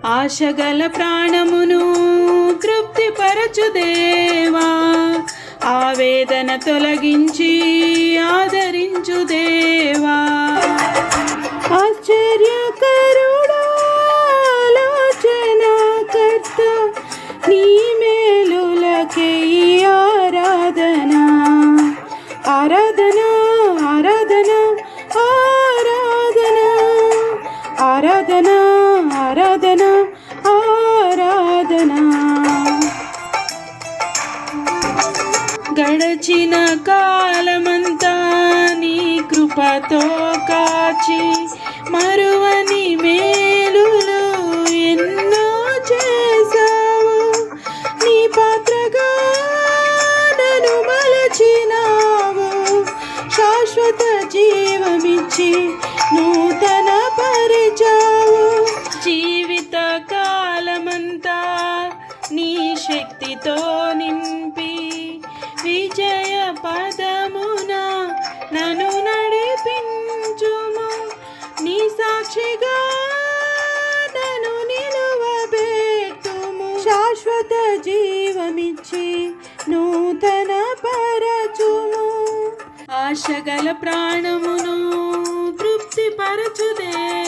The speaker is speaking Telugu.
ఆశగల ప్రాణమును తృప్తిపరచు దేవా, ఆవేదన తొలగించి ఆదరించు దేవా. ఆశ్చర్యకరుడా, ఆలోచనాకర్త, నీ మేలులకే ఆరాధన. ఆరాధన ఆరాధన ఆరాధన ఆరాధన ఆరాధన ఆరాధన. గడచిన కాలమంతా నీ కృపతో కాచి మరువని మేలులు ఎన్నో చేసావు. నీ పాత్రగా నన్ను మలచినావు. శాశ్వత జీవమిచ్చి నూతన పరిచావు. జీవిత కాలమంతా నీ శక్తితో నింపి విజయ పదమున నన్ను నడిపించుము. నీ సాక్షిగా నన్ను నిలువబెట్టుము. శాశ్వత జీవమిచ్చి నూతన పరచుము. ఆశగల ప్రాణమును తృప్తిపరచు దేవా,